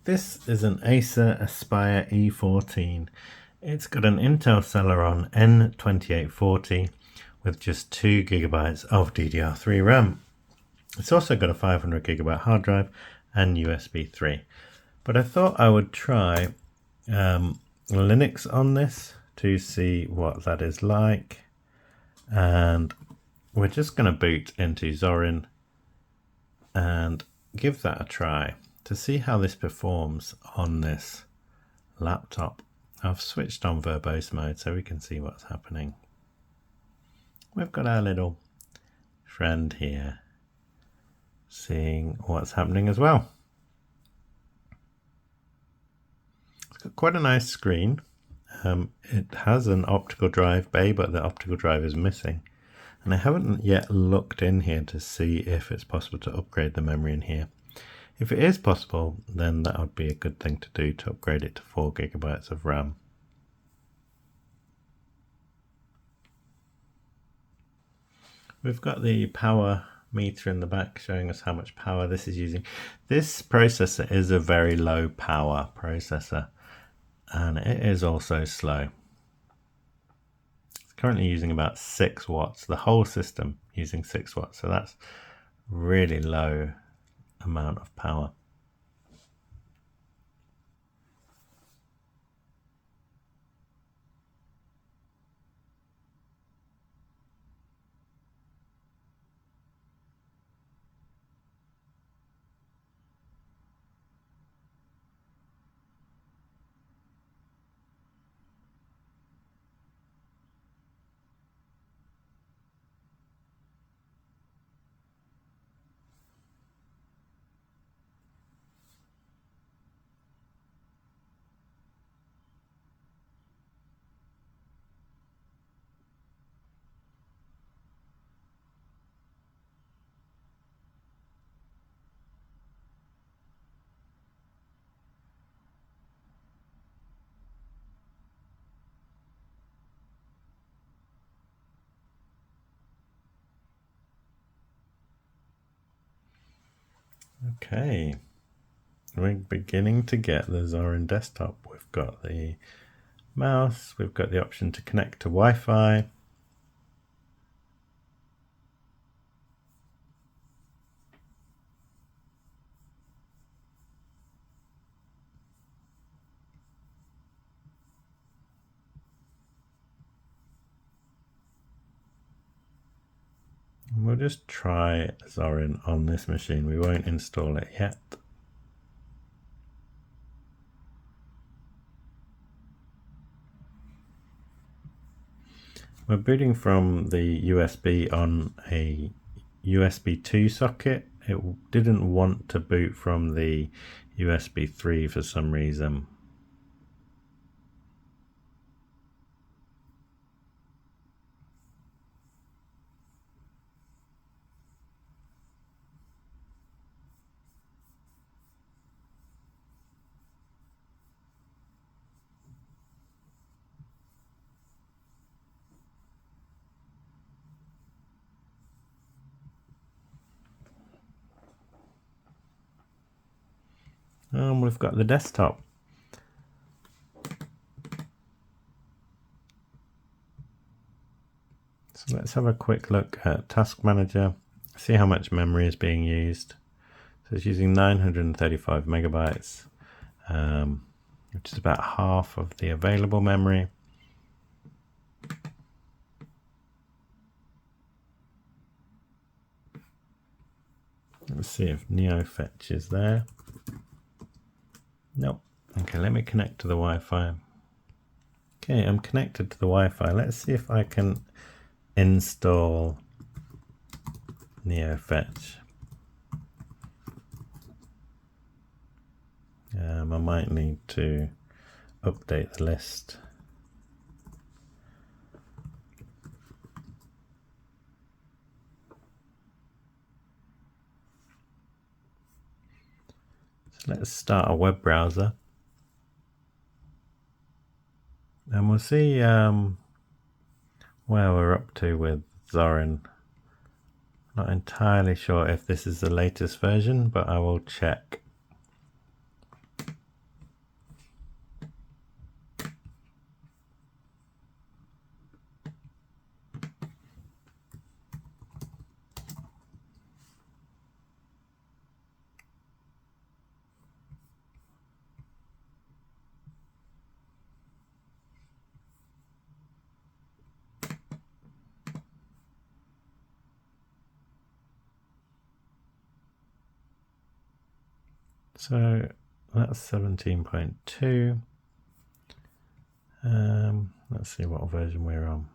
This is an Acer Aspire E14. It's got an Intel Celeron N2840 with just 2 GB of DDR3 RAM. It's also got a 500 GB hard drive and USB 3. But I thought I would try Linux on this to see what that is like. And we're just going to boot into Zorin and give that a try to see how this performs on this laptop. I've switched on verbose mode so we can see what's happening. We've got our little friend here seeing what's happening as well. It's got quite a nice screen. It has an optical drive bay, but the optical drive is missing. And I haven't yet looked in here to see if it's possible to upgrade the memory in here. If it is possible, then that would be a good thing to do, to upgrade it to 4 GB of RAM. We've got the power meter in the back showing us how much power this is using. This processor is a very low power processor, and it is also slow. It's currently using about 6 watts, the whole system using 6 watts, so that's really low amount of power. Okay, we're beginning to get the Zorin desktop. We've got the mouse, we've got the option to connect to Wi-Fi. We'll just try Zorin on this machine. We won't install it yet. We're booting from the USB on a USB 2 socket. It didn't want to boot from the USB 3 for some reason. And we've got the desktop. So let's have a quick look at Task Manager, see how much memory is being used. So it's using 935 megabytes, which is about half of the available memory. Let's see if NeoFetch is there. Nope. Okay, let me connect to the Wi-Fi. Okay, I'm connected to the Wi-Fi. Let's see if I can install NeoFetch. I might need to update the list. So let's start a web browser. And we'll see where we're up to with Zorin. Not entirely sure if this is the latest version, but I will check. So that's 17.2. Let's see what version we're on.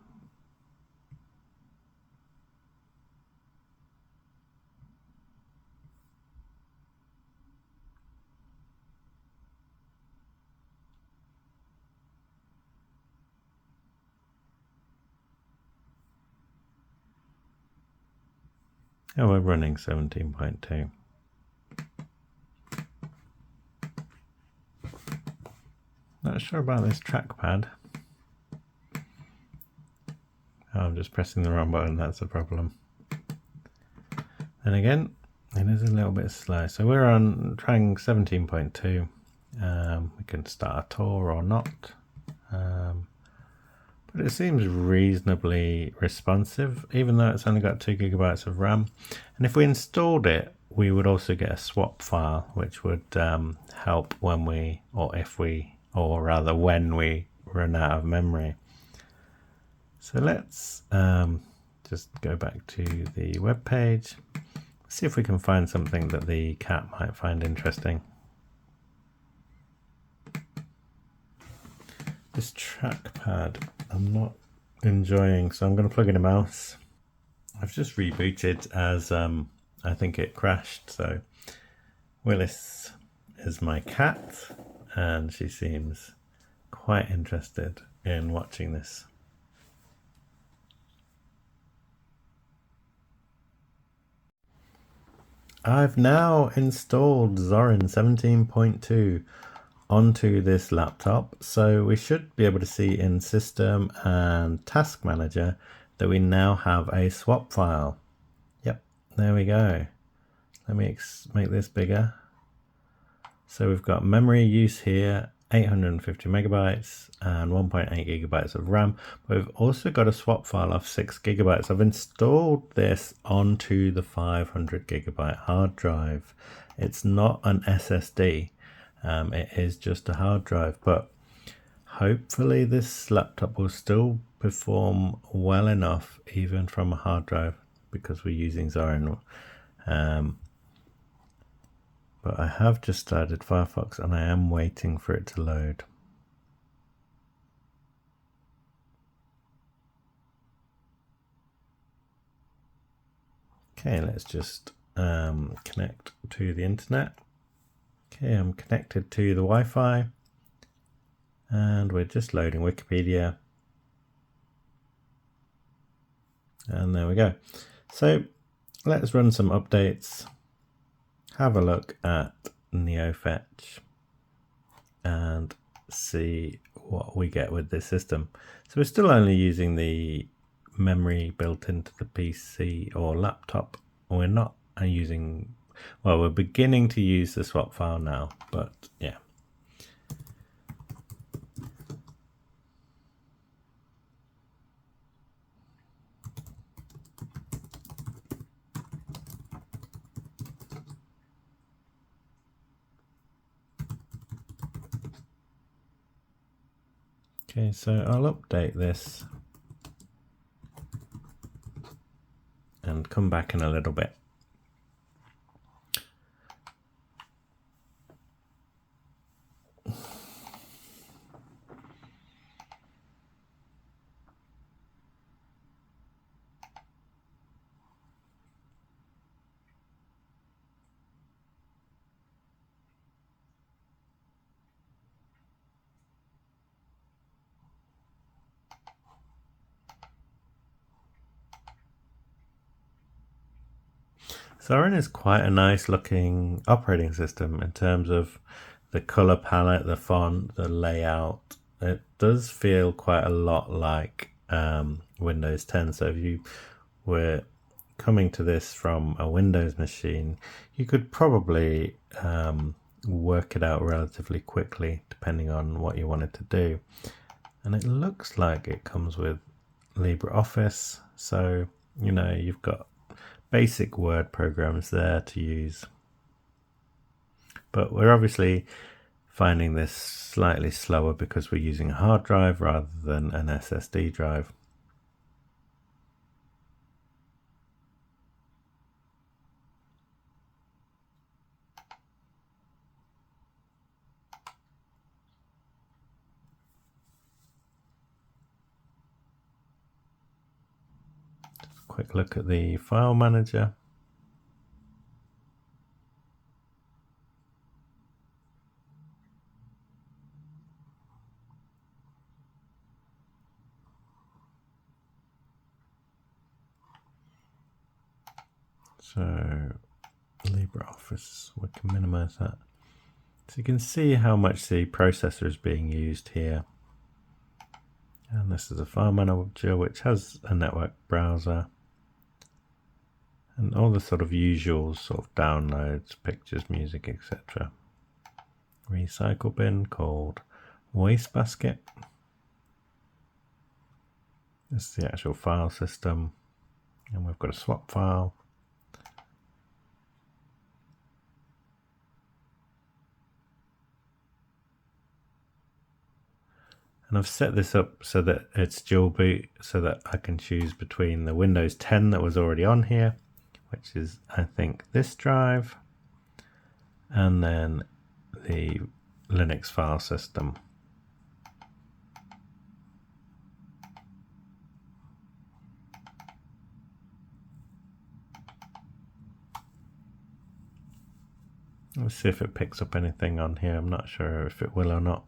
Oh, we're running 17.2. Not sure about this trackpad. Oh, I'm just pressing the wrong button, that's the problem. And again, it is a little bit slow. So we're on trying 17.2. We can start a tour or not. But it seems reasonably responsive, even though it's only got 2 GB of RAM. And if we installed it, we would also get a swap file, which would help when we, or rather when we run out of memory. So let's just go back to the web page, see if we can find something that the cat might find interesting. This trackpad I'm not enjoying, so I'm going to plug in a mouse. I've just rebooted as I think it crashed. So Willis is my cat and she seems quite interested in watching this. I've now installed Zorin 17.2 onto this laptop, so we should be able to see in System and Task Manager that we now have a swap file. Yep, there we go. Let me make this bigger. So we've got memory use here, 850 megabytes and 1.8 gigabytes of RAM, but we've also got a swap file of 6 gigabytes. I've installed this onto the 500 gigabyte hard drive. It's not an SSD. It is just a hard drive, but hopefully this laptop will still perform well enough even from a hard drive because we're using Zorin. But I have just started Firefox and I am waiting for it to load. Okay, let's just connect to the internet. Okay, I'm connected to the Wi-Fi and we're just loading Wikipedia. And there we go. So let's run some updates, have a look at NeoFetch and see what we get with this system. So we're still only using the memory built into the PC or laptop. We're not using, well, we're beginning to use the swap file now, but yeah. Okay, so I'll update this and come back in a little bit. Zorin is quite a nice looking operating system in terms of the color palette, the font, the layout. It does feel quite a lot like Windows 10. So if you were coming to this from a Windows machine, you could probably work it out relatively quickly depending on what you wanted to do. And it looks like it comes with LibreOffice. So, you know, you've got basic Word programs there to use. But we're obviously finding this slightly slower because we're using a hard drive rather than an SSD drive. quick look at the file manager. So LibreOffice, we can minimize that. So you can see how much the processor is being used here. And this is a file manager which has a network browser and all the sort of usual sort of downloads, pictures, music, etc. Recycle bin called wastebasket. This is the actual file system, and we've got a swap file. And I've set this up so that it's dual boot, so that I can choose between the Windows 10 that was already on here, which is, I think, this drive, and then the Linux file system. Let's see if it picks up anything on here. I'm not sure if it will or not.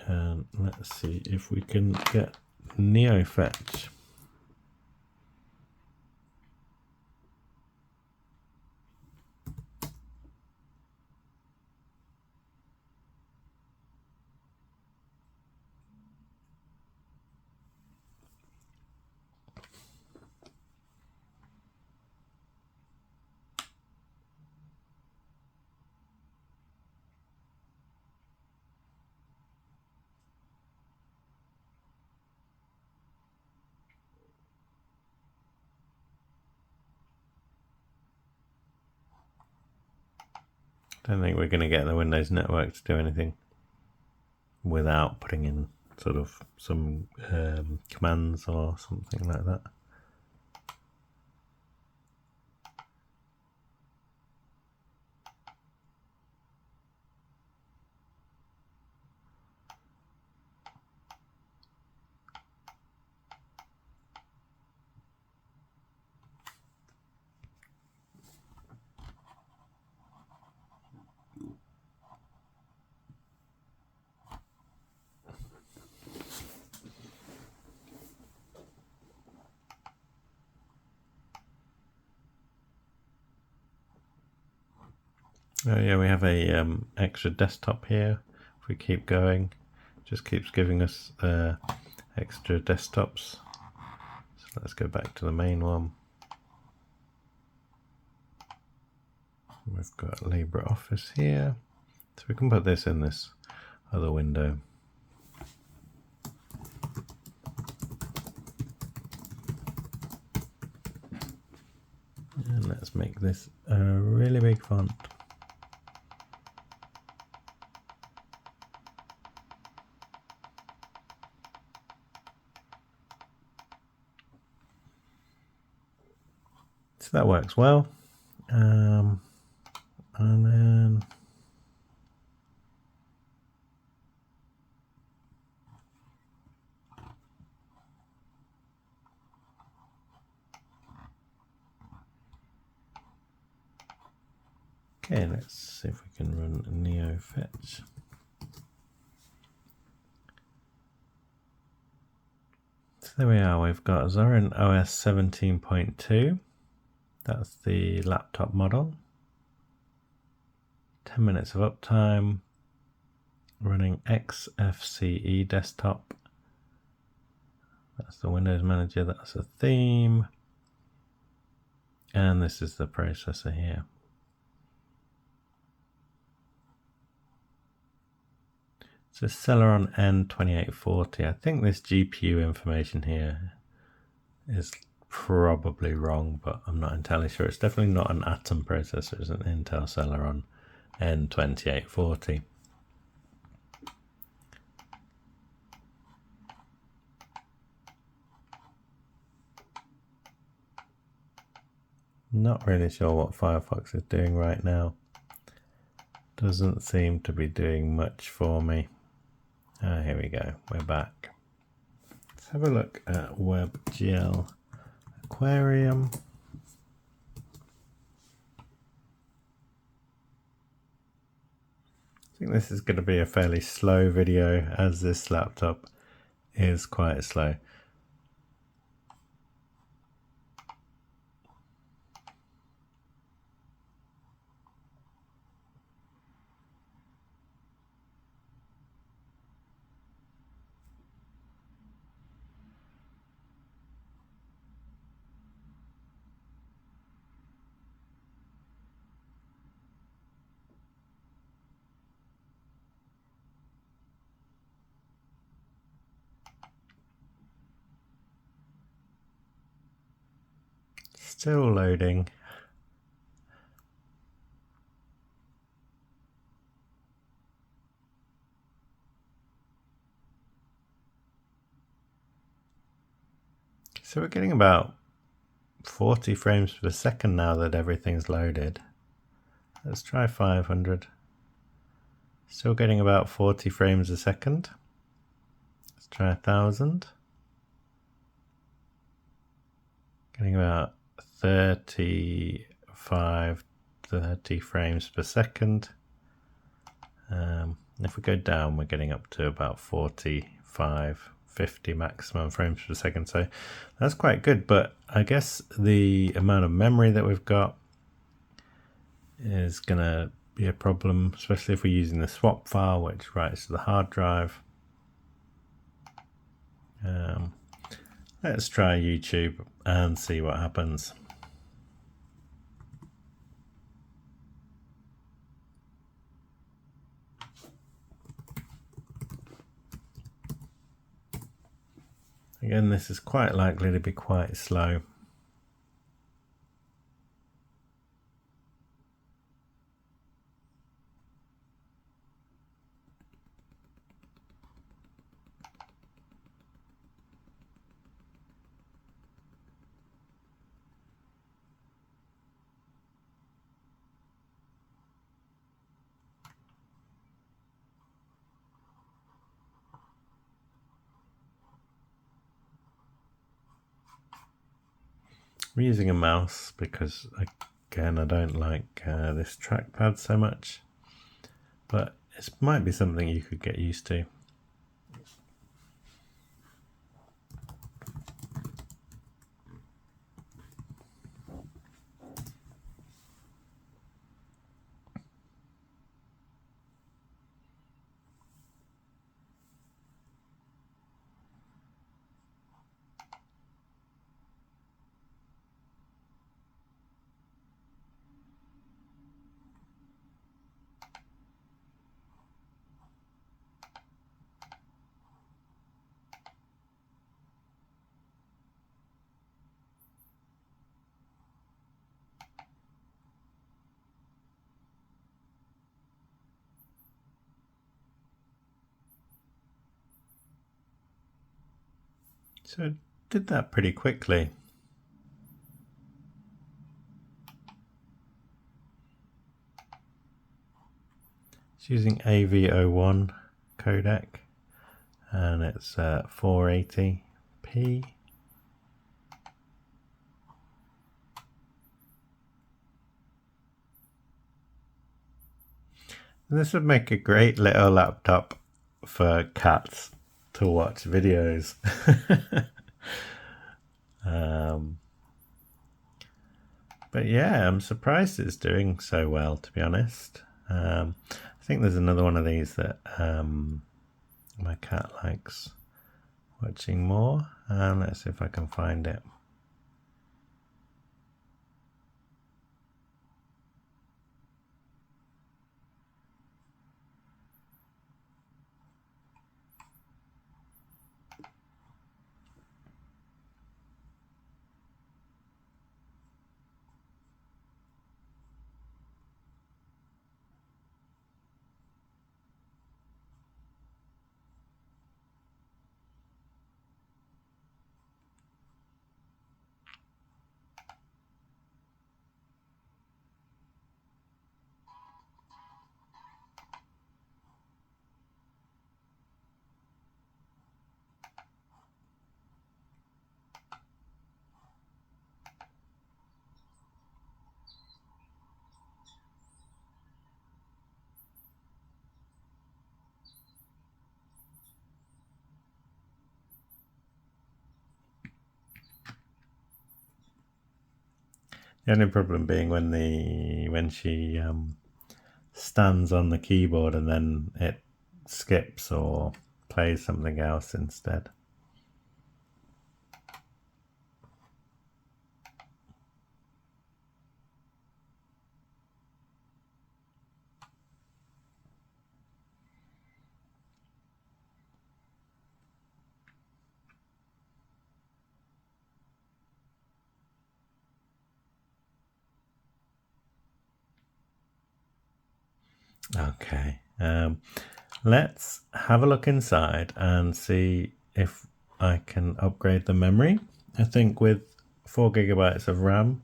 And let's see if we can get NeoFetch. Don't think we're going to get the Windows network to do anything without putting in sort of some commands or something like that. Oh yeah, we have a extra desktop here. If we keep going, it just keeps giving us extra desktops. So let's go back to the main one. We've got LibreOffice here, so we can put this in this other window. And let's make this a really big font. So that works well. And then okay, let's see if we can run NeoFetch. So there we are, we've got Zorin OS 17.2. That's the laptop model. 10 minutes of uptime. Running XFCE desktop. That's the Windows Manager, that's a theme. And this is the processor here. It's a Celeron N2840. I think this GPU information here is probably wrong, but I'm not entirely sure. It's definitely not an Atom processor, it's an Intel Celeron N2840. Not really sure what Firefox is doing right now. Doesn't seem to be doing much for me. Here we go, we're back. Let's have a look at WebGL Aquarium. I think this is going to be a fairly slow video as this laptop is quite slow. Still loading. So we're getting about 40 frames per second now that everything's loaded. Let's try 500. Still getting about 40 frames a second. Let's try 1000. Getting about 30 frames per second. If we go down, we're getting up to about 45, 50 maximum frames per second. So that's quite good, but I guess the amount of memory that we've got is going to be a problem, especially if we're using the swap file, which writes to the hard drive. Let's try YouTube and see what happens. Again, this is quite likely to be quite slow. I'm using a mouse because, again, I don't like this trackpad so much, but it might be something you could get used to. So it did that pretty quickly. It's using AV01 codec and it's 480p. This would make a great little laptop for cats to watch videos. But yeah, I'm surprised it's doing so well, to be honest. I think there's another one of these that my cat likes watching more. Let's see if I can find it. The only problem being when she stands on the keyboard and then it skips or plays something else instead. Okay, let's have a look inside and see if I can upgrade the memory. I think with 4 GB of RAM,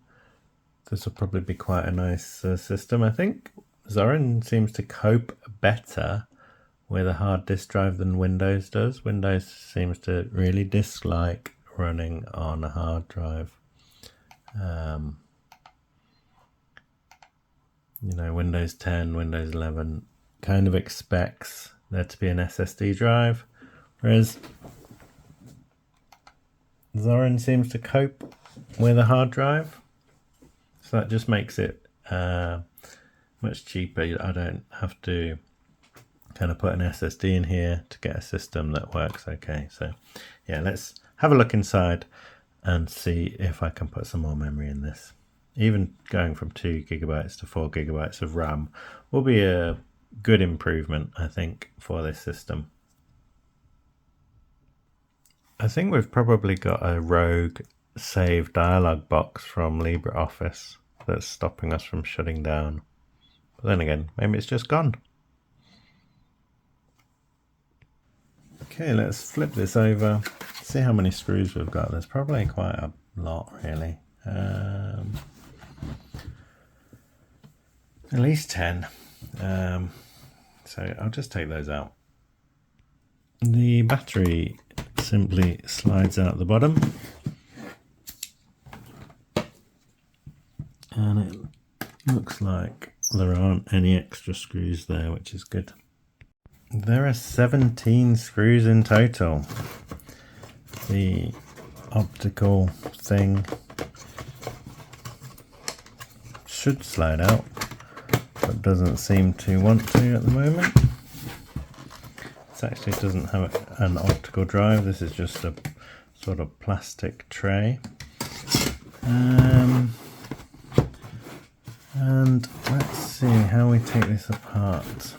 this will probably be quite a nice system. I think Zorin seems to cope better with a hard disk drive than Windows does. Windows seems to really dislike running on a hard drive. You know, Windows 10, Windows 11 kind of expects there to be an SSD drive, whereas Zorin seems to cope with a hard drive. So that just makes it much cheaper. I don't have to kind of put an SSD in here to get a system that works okay. So yeah, let's have a look inside and see if I can put some more memory in this. Even going from 2 GB to 4 GB of RAM will be a good improvement, I think, for this system. I think we've probably got a rogue save dialog box from LibreOffice that's stopping us from shutting down. But then again, maybe it's just gone. Okay, let's flip this over, see how many screws we've got. There's probably quite a lot, really. At least 10. So I'll just take those out. The battery simply slides out the bottom. And it looks like there aren't any extra screws there, which is good. There are 17 screws in total. The optical thing should slide out, but doesn't seem to want to at the moment. This actually doesn't have an optical drive. This is just a sort of plastic tray. And let's see how we take this apart.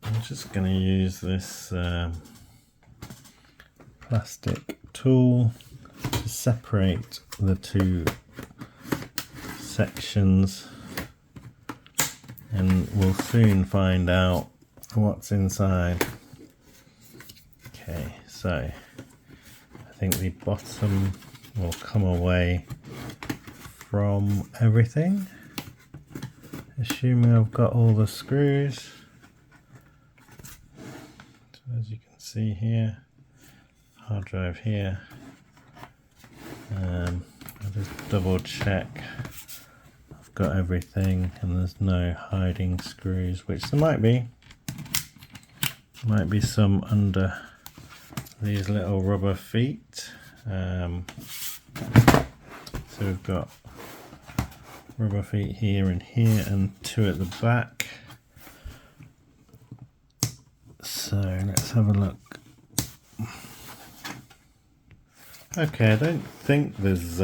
I'm just going to use this plastic tool to separate the two sections, and we'll soon find out what's inside. Okay, so I think the bottom will come away from everything, assuming I've got all the screws. So as you can see here, hard drive here. I'll just double check I've got everything and there's no hiding screws, which there might be. Might be some under these little rubber feet. So we've got rubber feet here and here, and 2 at the back. So let's have a look. Okay, I don't think there's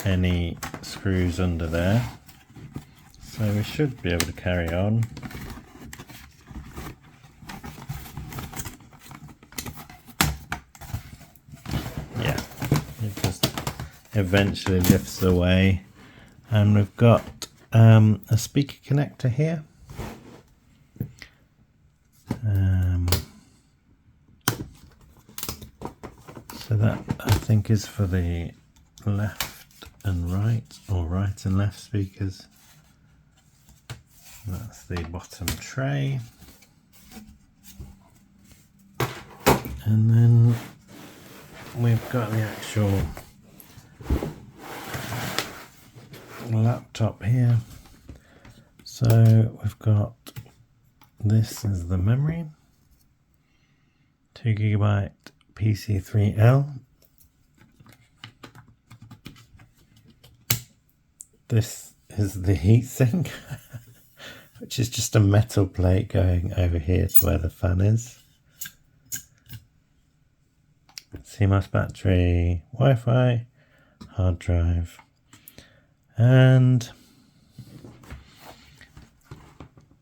any screws under there, so we should be able to carry on. Yeah, it just eventually lifts away, and we've got a speaker connector here. So that I think is for the left and right, or right and left speakers. That's the bottom tray. And then we've got the actual laptop here. So we've got, this is the memory, 2 GB PC3L, This is the heatsink, which is just a metal plate going over here to where the fan is. CMOS battery, Wi-Fi, hard drive, and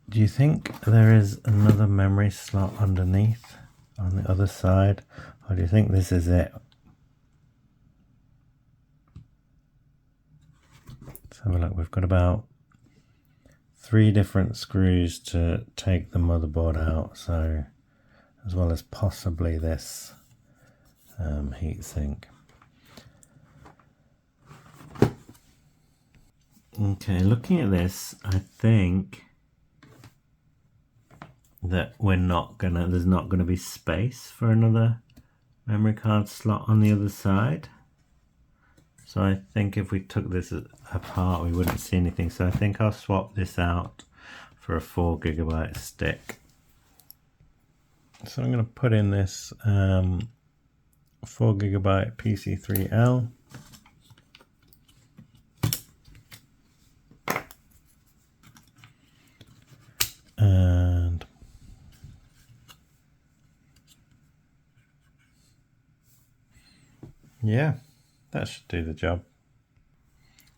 do you think there is another memory slot underneath on the other side, or do you think this is it? Let's have a look. We've got about 3 different screws to take the motherboard out, so as well as possibly this heatsink. Okay, looking at this, I think that there's not gonna be space for another memory card slot on the other side. So I think if we took this apart, we wouldn't see anything. So I think I'll swap this out for a 4 GB stick. So I'm going to put in this 4 GB PC3L. And yeah, that should do the job.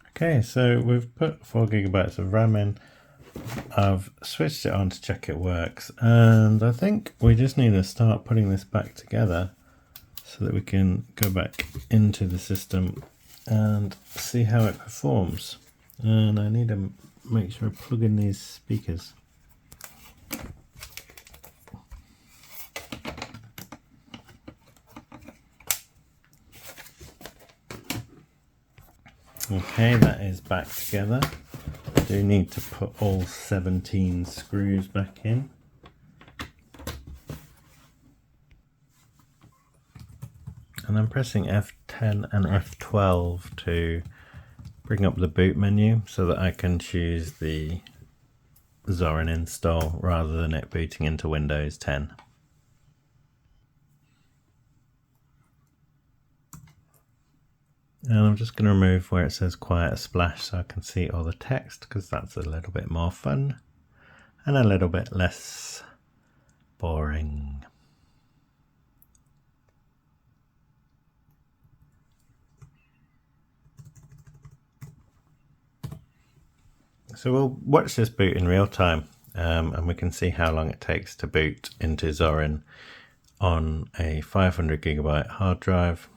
Okay, so we've put 4 GB of RAM in. I've switched it on to check it works, and I think we just need to start putting this back together so that we can go back into the system and see how it performs. And I need to make sure I plug in these speakers. Okay, that is back together. I do need to put all 17 screws back in. And I'm pressing F10 and F12 to bring up the boot menu so that I can choose the Zorin install rather than it booting into Windows 10. And I'm just going to remove where it says quiet splash so I can see all the text, because that's a little bit more fun and a little bit less boring. So we'll watch this boot in real time, and we can see how long it takes to boot into Zorin on a 500 GB hard drive.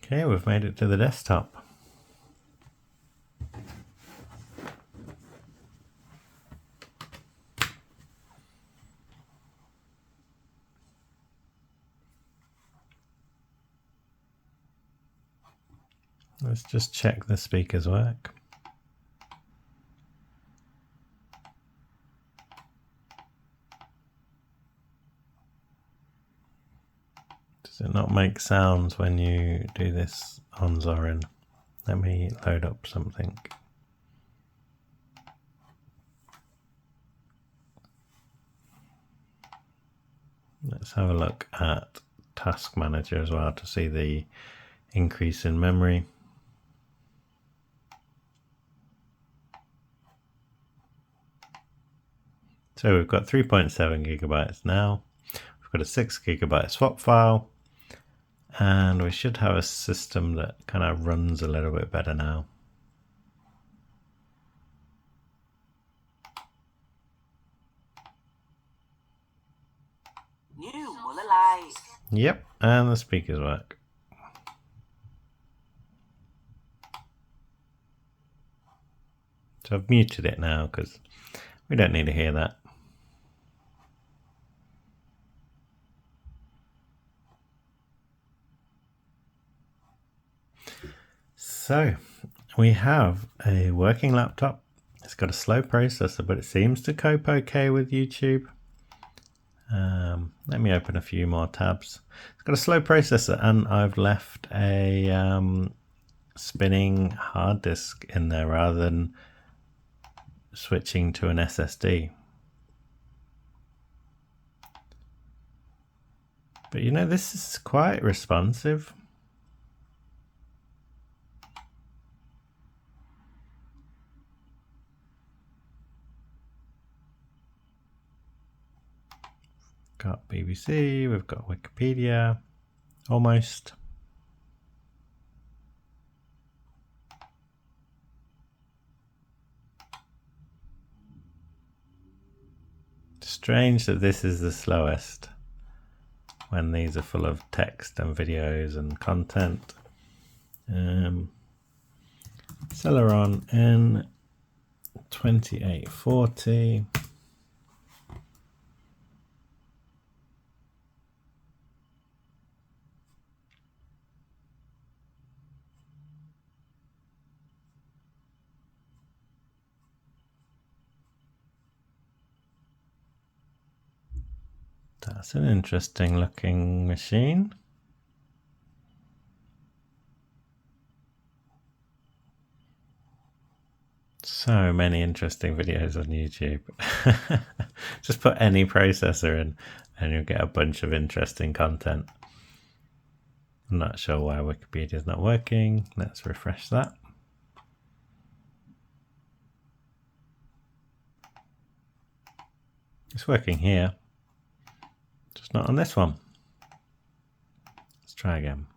Okay, we've made it to the desktop. Let's just check the speakers work. Does it not make sounds when you do this on Zorin? Let me load up something. Let's have a look at Task Manager as well to see the increase in memory. So we've got 3.7 GB now. We've got a 6 GB swap file. And we should have a system that kind of runs a little bit better now. Yep, and the speakers work. So I've muted it now because we don't need to hear that. So we have a working laptop. It's got a slow processor, but it seems to cope okay with YouTube. Let me open a few more tabs. It's got a slow processor, and I've left a spinning hard disk in there rather than switching to an SSD. But you know, this is quite responsive. Got BBC, we've got Wikipedia, almost. Strange that this is the slowest when these are full of text and videos and content. Celeron N2840. That's an interesting looking machine. So many interesting videos on YouTube. Just put any processor in and you'll get a bunch of interesting content. I'm not sure why Wikipedia is not working. Let's refresh that. It's working here, just not on this one. Let's try again.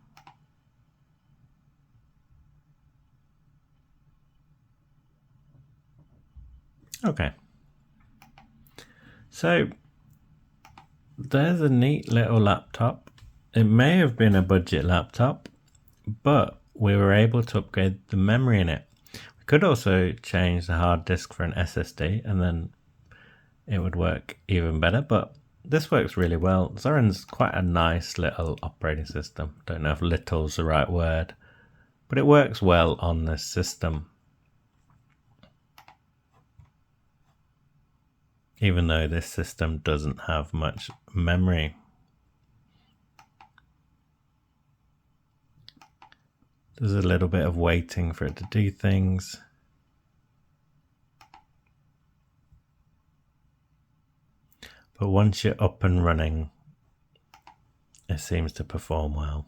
Okay. So there's a neat little laptop. It may have been a budget laptop, but we were able to upgrade the memory in it. We could also change the hard disk for an SSD and then it would work even better, but this works really well. Zorin's quite a nice little operating system. Don't know if little's the right word, but it works well on this system. Even though this system doesn't have much memory. There's a little bit of waiting for it to do things. But once you're up and running, it seems to perform well.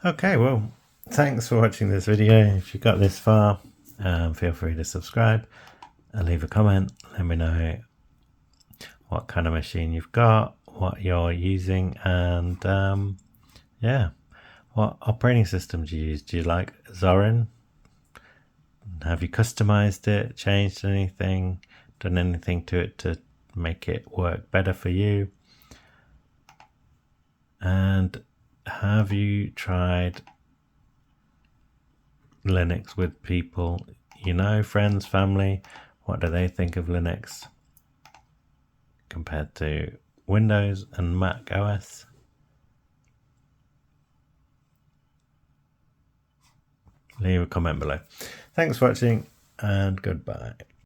Okay, well, thanks for watching this video. If you got this far, feel free to subscribe and leave a comment. Let me know what kind of machine you've got, what you're using, and yeah, what operating system do you use? Do you like Zorin? Have you customized it, changed anything, done anything to it to make it work better for you? And have you tried Linux with people you know, friends, family? What do they think of Linux compared to Windows and Mac OS? Leave a comment below. Thanks for watching and goodbye.